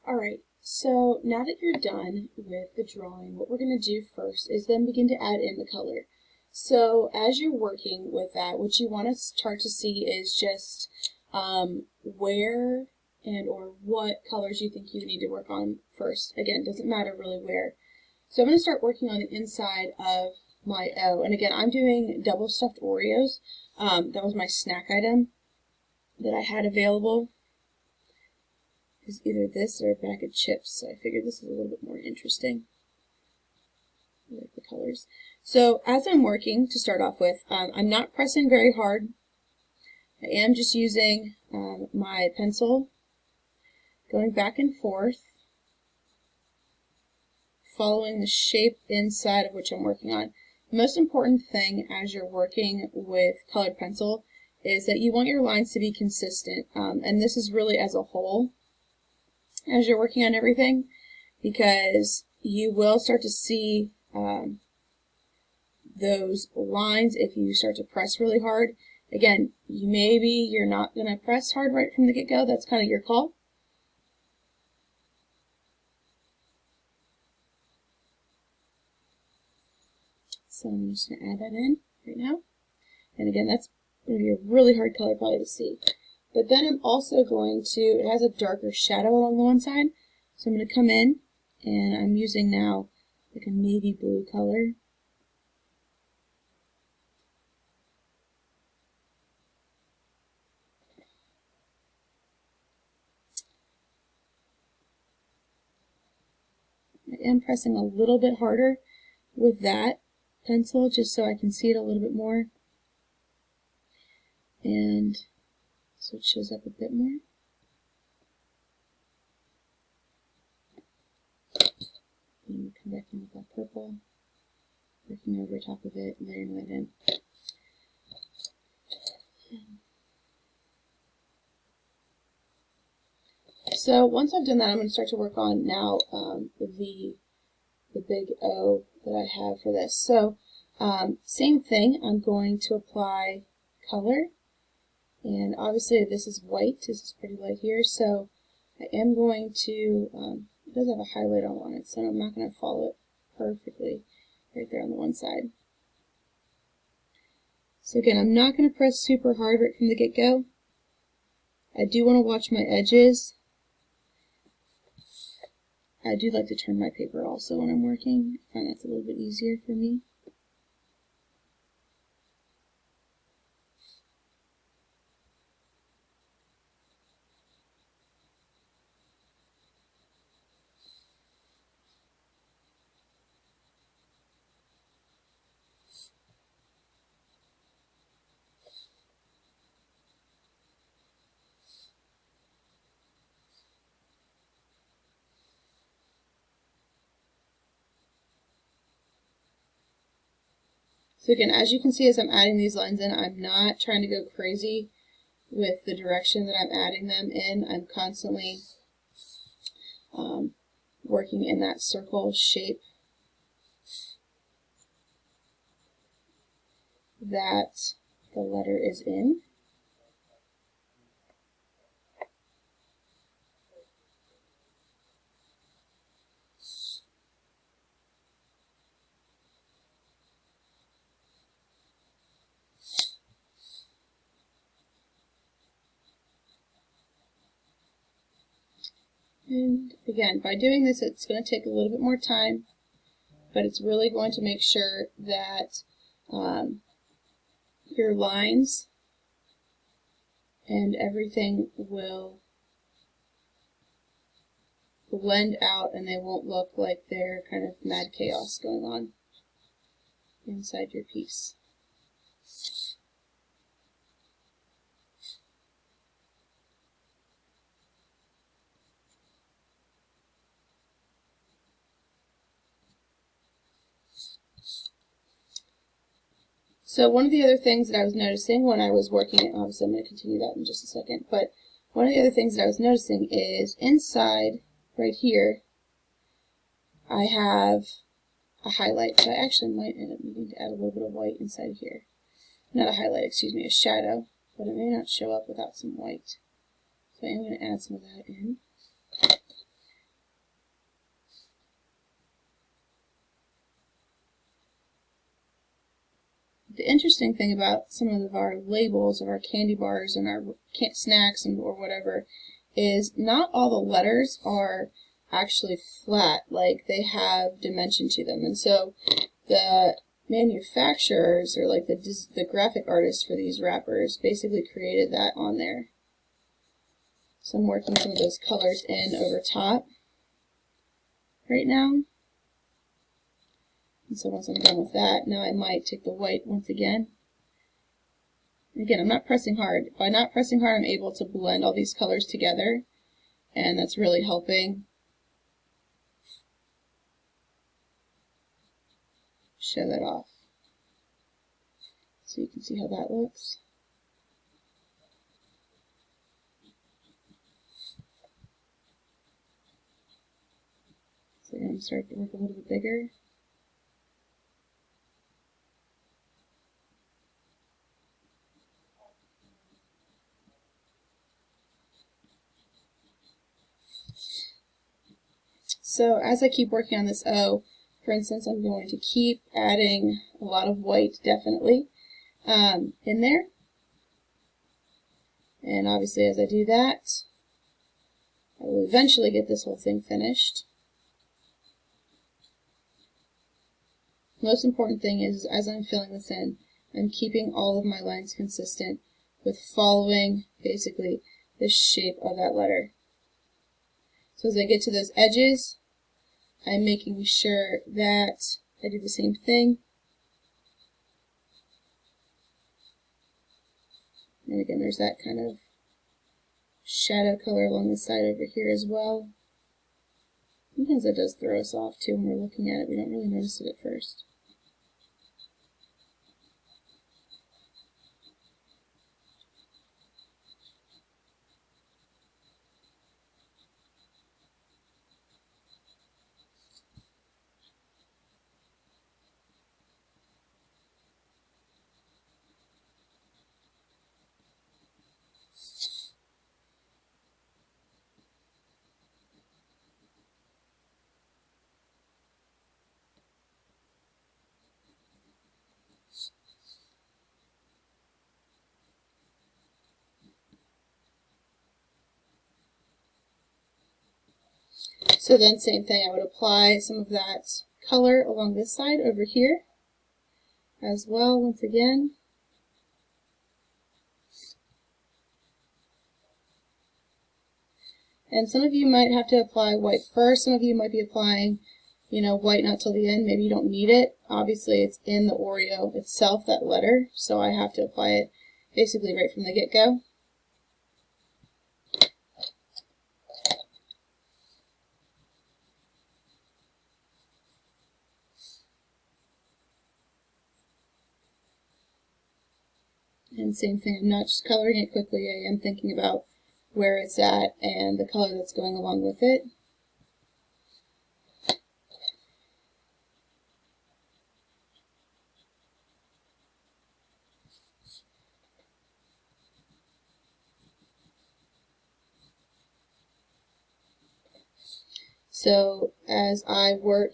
Alright, so now that you're done with the drawing, what we're going to do first is then begin to add in the color. So as you're working with that, what you want to start to see is just where and or what colors you think you need to work on first. Again, doesn't matter really where. So I'm going to start working on the inside of my O. And again, I'm doing double stuffed Oreos. That was my snack item that I had available. Is either this or a bag of chips, so I figured this is a little bit more interesting. I like the colors. So as I'm working, to start off with, I'm not pressing very hard. I am just using my pencil, going back and forth, following the shape inside of which I'm working on. The most important thing as you're working with colored pencil is that you want your lines to be consistent, and this is really as a whole as you're working on everything, because you will start to see those lines if you start to press really hard. Again, you're not going to press hard right from the get-go. That's kind of your call. So I'm just going to add that in right now. And again, that's going to be a really hard color probably to see. But then I'm also going to, it has a darker shadow along the one side, so I'm going to come in, and I'm using now like a navy blue color. I am pressing a little bit harder with that pencil just so I can see it a little bit more. And so it shows up a bit more. And I'm going to come back in with that purple, working over top of it and layering that in. So once I've done that, I'm going to start to work on now the big O that I have for this. So same thing, I'm going to apply color, and obviously this is white, this is pretty light here, so I am going to, it does have a highlight on it, so I'm not going to follow it perfectly right there on the one side. So again, I'm not going to press super hard right from the get-go. I do want to watch my edges. I do like to turn my paper also when I'm working. I find that's a little bit easier for me. So again, as you can see, as I'm adding these lines in, I'm not trying to go crazy with the direction that I'm adding them in. I'm constantly working in that circle shape that the letter is in. And again, by doing this, it's going to take a little bit more time, but it's really going to make sure that your lines and everything will blend out, and they won't look like they're kind of mad chaos going on inside your piece. So one of the other things that I was noticing when I was working it, obviously I'm going to continue that in just a second, but one of the other things that I was noticing is inside right here, I have a highlight. So I actually might end up needing to add a little bit of white inside here. Not a highlight, excuse me, a shadow, but it may not show up without some white. So I am going to add some of that in. interesting thing about some of our labels of our candy bars and our snacks and or whatever is not all the letters are actually flat, like they have dimension to them. And so the manufacturers, or like the graphic artists for these wrappers, basically created that on there. So I'm working some of those colors in over top right now. And so once I'm done with that, now I might take the white once again. Again, I'm not pressing hard. By not pressing hard, I'm able to blend all these colors together, and that's really helping show that off. So you can see how that looks. So I'm going to start to work a little bit bigger. So as I keep working on this O, for instance, I'm going to keep adding a lot of white, definitely, in there. And obviously as I do that, I will eventually get this whole thing finished. Most important thing is, as I'm filling this in, I'm keeping all of my lines consistent with following, basically, the shape of that letter. So as I get to those edges, I'm making sure that I do the same thing. And again, there's that kind of shadow color along the side over here as well. Sometimes that does throw us off too when we're looking at it. We don't really notice it at first. So then same thing, I would apply some of that color along this side over here as well, once again. And some of you might have to apply white first, some of you might be applying, white not till the end. Maybe you don't need it. Obviously it's in the Oreo itself, that letter, so I have to apply it basically right from the get-go. And same thing, I'm not just coloring it quickly, I am thinking about where it's at and the color that's going along with it. So as I work,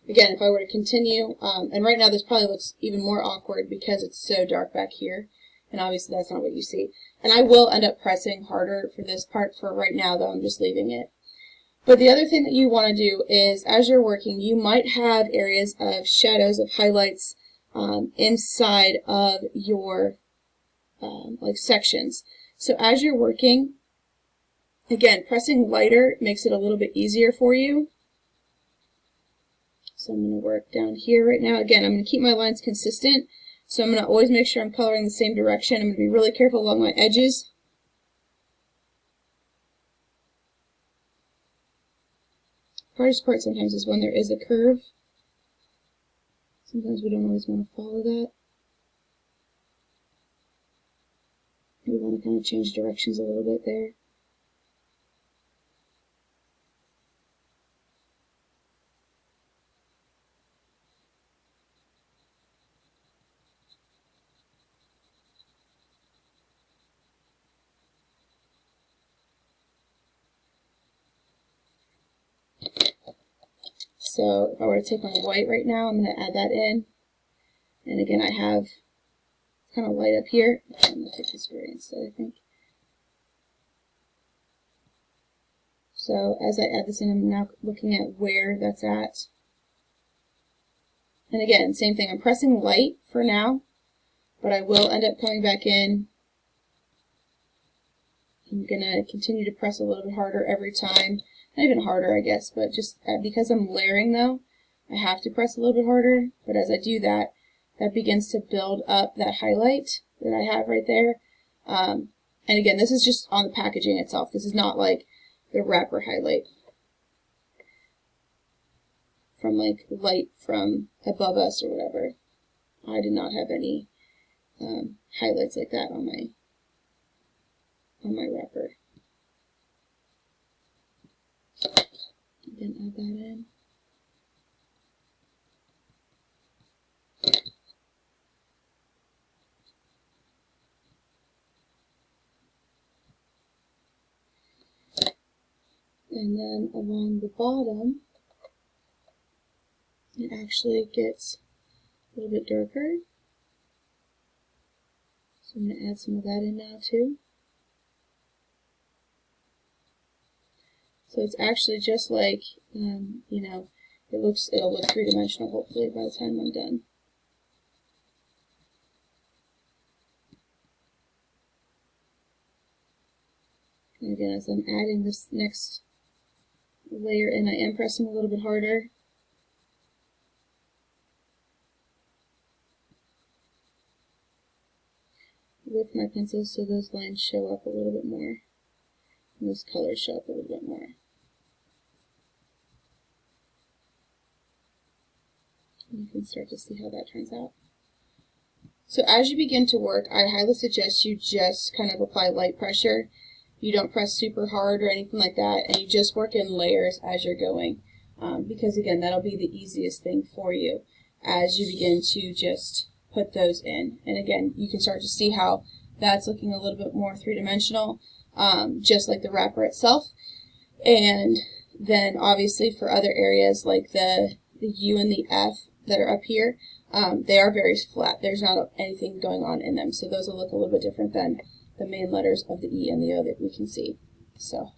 again, if I were to continue, and right now this probably looks even more awkward because it's so dark back here, and obviously that's not what you see. And I will end up pressing harder for this part. For right now, though, I'm just leaving it. But the other thing that you want to do is, as you're working, you might have areas of shadows, of highlights inside of your like sections. So as you're working, again, pressing lighter makes it a little bit easier for you. So I'm going to work down here right now. Again, I'm going to keep my lines consistent. So I'm going to always make sure I'm coloring the same direction. I'm going to be really careful along my edges. The hardest part sometimes is when there is a curve. Sometimes we don't always want to follow that. We want to kind of change directions a little bit there. So if I were to take my white right now, I'm going to add that in. And again, I have kind of light up here. I'm going to take this gray instead, I think. So as I add this in, I'm now looking at where that's at. And again, same thing, I'm pressing light for now, but I will end up coming back in. I'm going to continue to press a little bit harder every time. Not even harder, I guess, but just because I'm layering though, I have to press a little bit harder. But as I do that, that begins to build up that highlight that I have right there. And again, this is just on the packaging itself. This is not like the wrapper highlight from like light from above us or whatever. I did not have any highlights like that on my wrapper. Again, add that in. And then along the bottom, it actually gets a little bit darker. So I'm going to add some of that in now too. So it's actually just like, you know, it'll look three-dimensional hopefully by the time I'm done. And again, as I'm adding this next layer in, I am pressing a little bit harder. With my pencil so those lines show up a little bit more. And those colors show up a little bit more. And you can start to see how that turns out. So as you begin to work, I highly suggest you just kind of apply light pressure. You don't press super hard or anything like that, and you just work in layers as you're going. Because again, that'll be the easiest thing for you as you begin to just put those in. And again, you can start to see how that's looking a little bit more three-dimensional, just like the wrapper itself. And then obviously for other areas like the U and the F that are up here, they are very flat. There's not anything going on in them. So those will look a little bit different than the main letters of the E and the O that we can see. So